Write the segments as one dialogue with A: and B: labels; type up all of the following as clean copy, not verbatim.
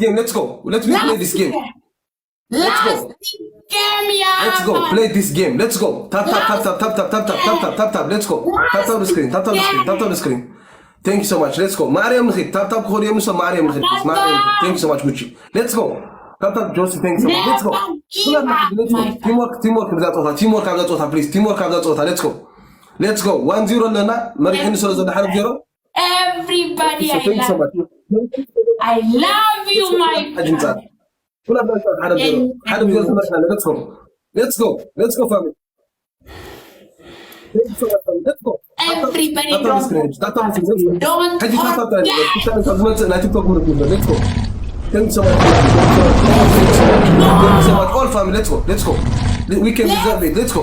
A: game. Let's go. Let me play this game. Let's go. Let's go. Play this game. Let's go. Tap. Let's go. Tap the screen. Tap the screen. Thank you so much. Let's go. Mariam Khit. Tap Korean so Mariam Khit. Thank you so much, Gucci. Let's go. Tap Josie. Thanks so much. Let's go. Let's go. Teamwork ከብዛ ጾታ please. Teamwork ከብዛ ጾታ. Let's go. Let's go. 1-0 ለና መሪሕን ስለ ዘለ ሓረፍ ዜሮ.
B: Everybody, I love you, my friend.
A: Let's go, family. Let's go.
B: Everybody, don't
A: Let's go. Thank you so much. All family, let's go. We can deserve it. Let's go.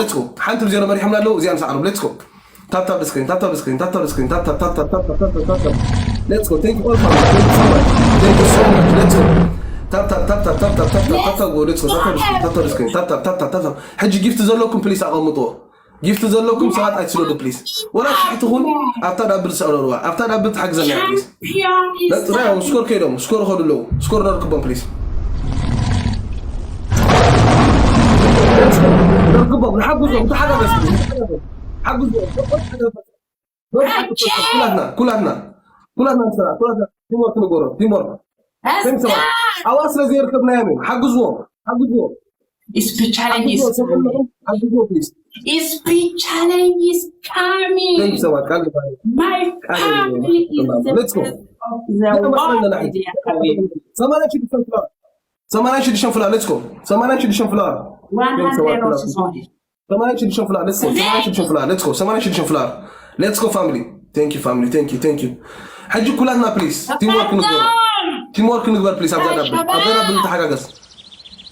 A: Let's go. حنتو زيرو مريح من له زين سعرب. Let's go. Tap the screen. Tap. Let's go. Thank you all family. Thank you so much. Let's go. Tap. Go. Let's go. Tap the screen. Tap. حجي gift زلكم please أقمطوا. gift زلكم ساعات أتسلوا please. ولا شيء تقول after that بتسألوا after that بتحجزنا please. Let's go. سكور كيلو. سكور خدوا له. سكور نركبهم please. نركبهم. نحجزهم. حجزهم. كلنا تيمور أواصل زي ركبنا يمين حجزهم
B: Speed challenge is coming. Speed challenge is coming.
A: Thank you so much.
B: My family is the
A: Let's go.
B: best of the world.
A: Samana edition flower. Let's go. Samana edition flower.
B: 100 roses on it.
A: Samana edition flower. Let's go. Let's go. Samana edition flower. Let's go family. Thank you family. Thank you. حجي كلنا please. Teamwork نقدر please. أبدا بنت حاجة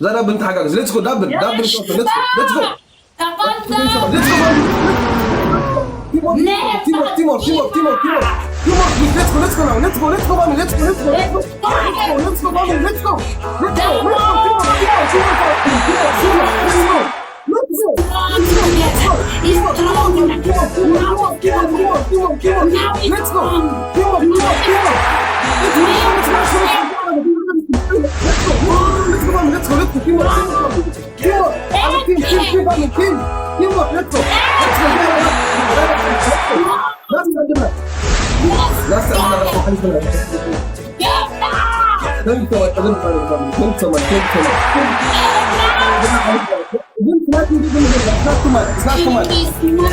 A: زارا بنت حاجة. Let's go double. Let's go. Teamwork. Let's go now. Let's go family. Let's go.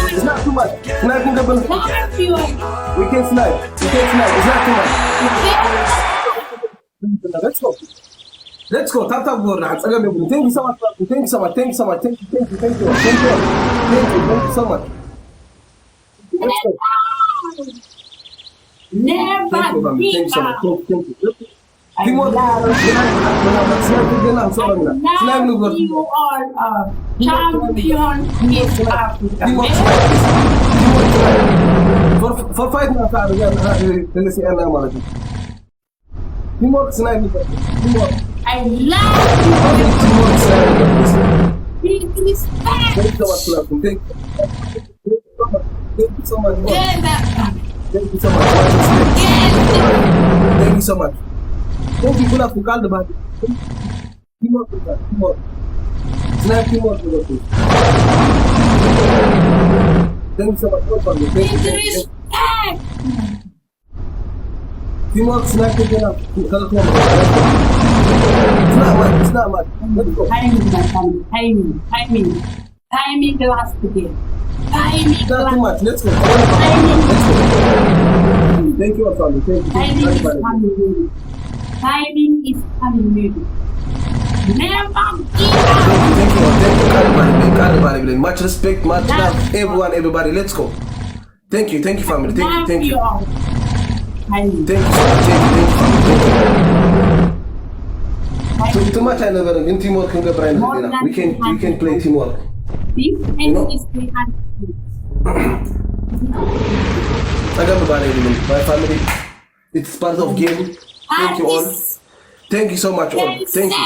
A: It's not too much. We can snipe. It's not too much. Let's go. Tap go. Thank you so much. Thank you so much. Thank you so much. Thank you so much. Let's go.
B: Never give up.
A: Thank you.
B: You are a champion in Africa.
A: For 5 minutes, Teamwork tonight.
B: I love you. Please
A: Thank you so much. Thank you so much. Thank you so much. Thank you so much. Thank you for calling the body. Teamwork. Tonight, teamwork. Thank you so much. Thank you. Teamwork tonight. It's not much. Let's go.
B: Timing last again.
A: Not too much. Let's go. Thank you, family. Thank you.
B: Timing is coming, baby. Never give
A: up. Much respect, much love, everybody. Let's go. Thank you, family. Thank you. Thank you so much. Thank you, family. Too much I never in teamwork can go brain. We can play teamwork.
B: This is 300.
A: I got my family. It's part of game. Thank you all. Thank you so much all. Thank you.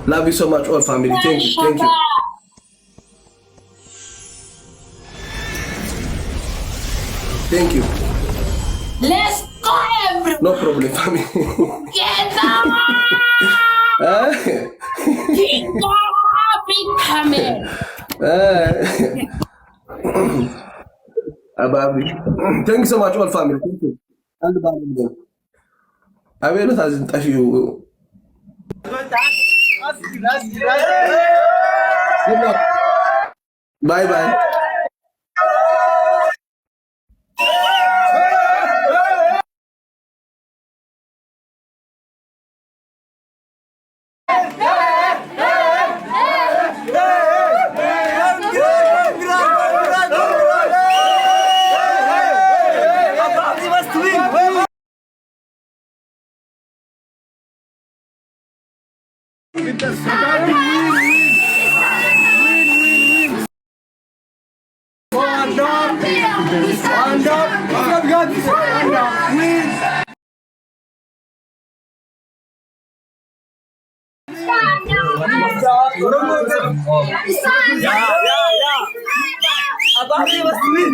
A: Love you so much all family. Thank you. Thank you.
B: Let's
A: No problem, family. Abba, thank you so much, all family. Thank you. And I will not touch you. Good luck. Bye bye.
C: Abadi was win.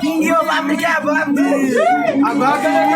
C: King of Africa, Abdi. Abadi win.